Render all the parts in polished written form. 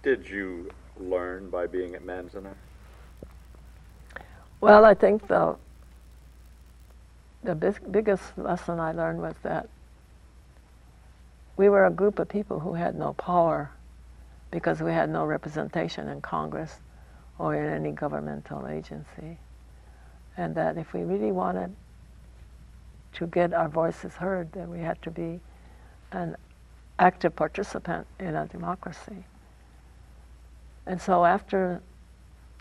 did you learn by being at Manzanar? Well, I think the biggest lesson I learned was that we were a group of people who had no power because we had no representation in Congress or in any governmental agency. And that if we really wanted to get our voices heard, then we had to be an active participant in a democracy. And so after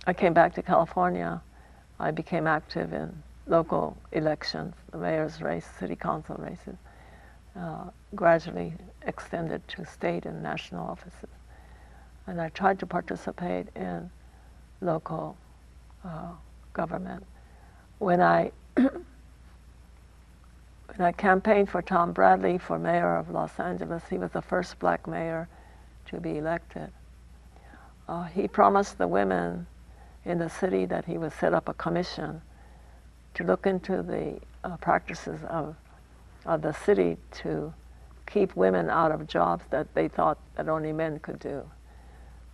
I came back to California, I became active in local elections, the mayor's race, city council races, gradually extended to state and national offices. And I tried to participate in local government. When I campaigned for Tom Bradley for mayor of Los Angeles, he was the first black mayor to be elected. He promised the women in the city that he would set up a commission to look into the practices of the city to keep women out of jobs that they thought that only men could do.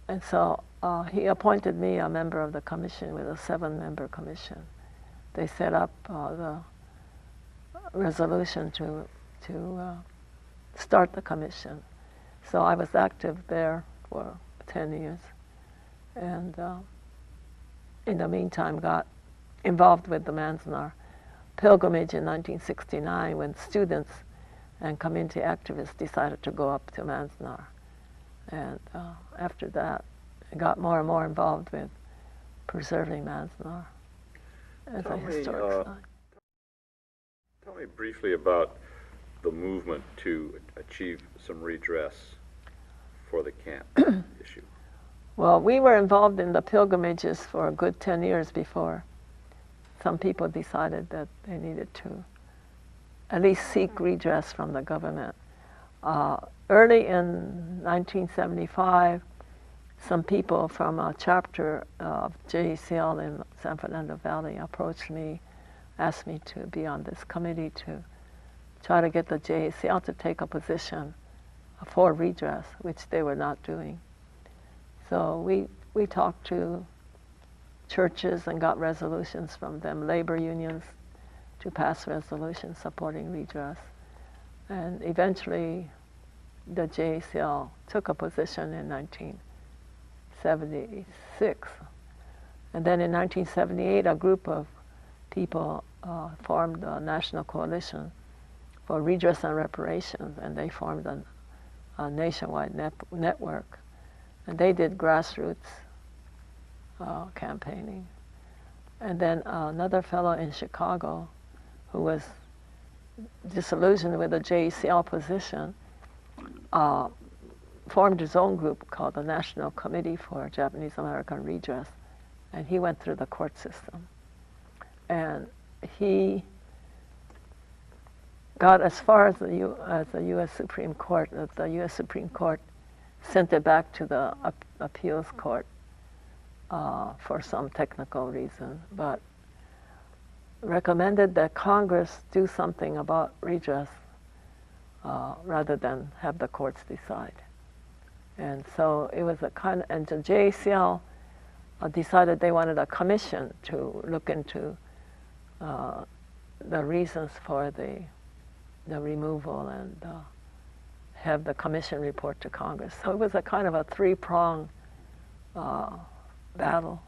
And so he appointed me a member of the commission with a 7-member commission. They set up the resolution to start the commission. So I was active there for 10 years. And in the meantime got involved with the Manzanar Pilgrimage in 1969 when students and community activists decided to go up to Manzanar. And after that, I got more and more involved with preserving Manzanar as a historic site. Tell me briefly about the movement to achieve some redress for the camp issue. Well, we were involved in the pilgrimages for a good 10 years before some people decided that they needed to at least seek redress from the government. Early in 1975, some people from a chapter of JECL in San Fernando Valley approached me, asked me to be on this committee to try to get the JECL to take a position for redress, which they were not doing. So we talked to churches and got resolutions from them, labor unions, to pass resolutions supporting redress. And eventually, the JECL took a position in 1976. And then in 1978, a group of people formed a national coalition for redress and reparations, and they formed a nationwide network. And they did grassroots campaigning. And then another fellow in Chicago who was disillusioned with the JECL position formed his own group called the National Committee for Japanese American Redress, and he went through the court system. And he got as far as the U.S. Supreme Court. The U.S. Supreme Court sent it back to the appeals court for some technical reason, but recommended that Congress do something about redress rather than have the courts decide. And so it was a kind of, and the JECL decided they wanted a commission to look into the reasons for the removal and have the commission report to Congress. So it was a kind of a three-pronged battle,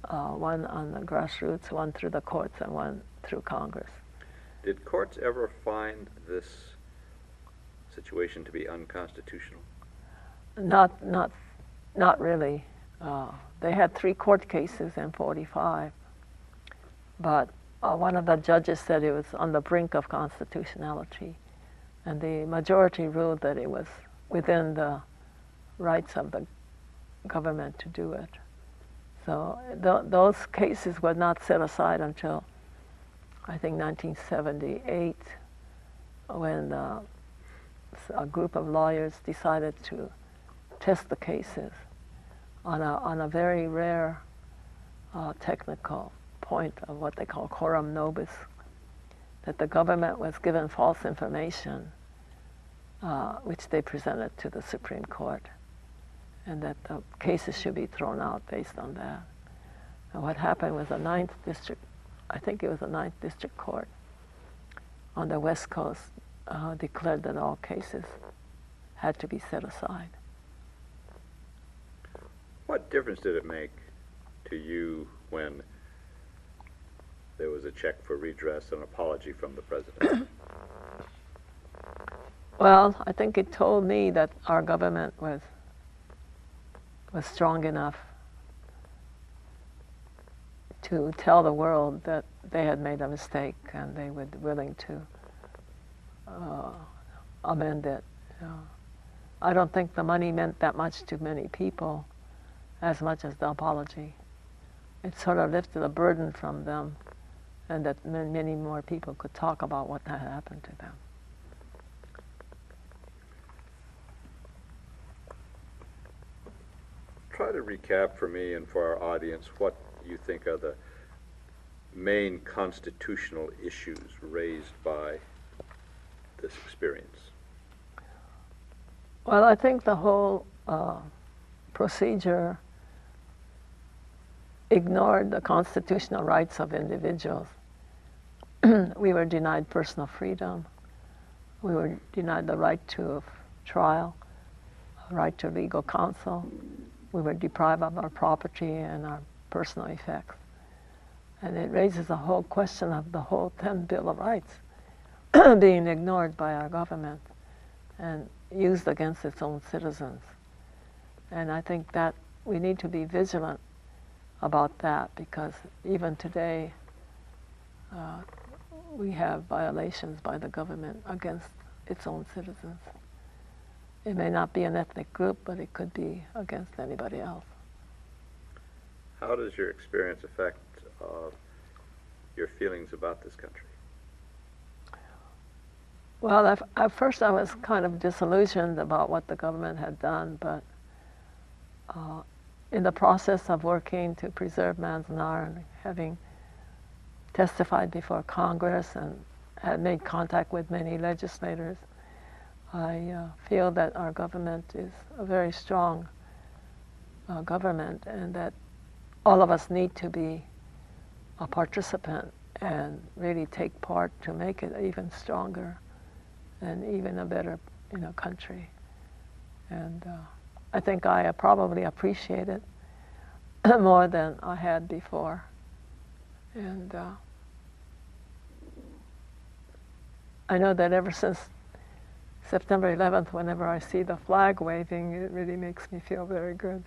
one on the grassroots, one through the courts, and one through Congress. Did courts ever find this situation to be unconstitutional? Not really. They had 3 court cases in '45, but one of the judges said it was on the brink of constitutionality, and the majority ruled that it was within the rights of the government to do it. So those cases were not set aside until, I think, 1978, when a group of lawyers decided to test the cases on a very rare technical point of what they call coram nobis, that the government was given false information, which they presented to the Supreme Court. and that the cases should be thrown out based on that. And what happened was the Ninth District, I think it was the Ninth District Court on the West Coast, declared that all cases had to be set aside. What difference did it make to you when there was a check for redress and apology from the president? Well, I think it told me that our government was strong enough to tell the world that they had made a mistake and they were willing to amend it. I don't think the money meant that much to many people as much as the apology. It sort of lifted a burden from them, and that many more people could talk about what had happened to them. Try to recap for me and for our audience what you think are the main constitutional issues raised by this experience. Well, I think the whole procedure ignored the constitutional rights of individuals. We were denied personal freedom. We were denied the right to trial, right to legal counsel. We were deprived of our property and our personal effects. And it raises the whole question of the whole 10th Bill of Rights being ignored by our government and used against its own citizens. And I think that we need to be vigilant about that, because even today we have violations by the government against its own citizens. It may not be an ethnic group, but it could be against anybody else. How does your experience affect your feelings about this country? Well, at first I was kind of disillusioned about what the government had done, but in the process of working to preserve Manzanar and having testified before Congress and had made contact with many legislators, I feel that our government is a very strong government, and that all of us need to be a participant and really take part to make it even stronger and even a better, country. And I think I probably appreciate it more than I had before. And I know that ever since September 11th, whenever I see the flag waving, it really makes me feel very good.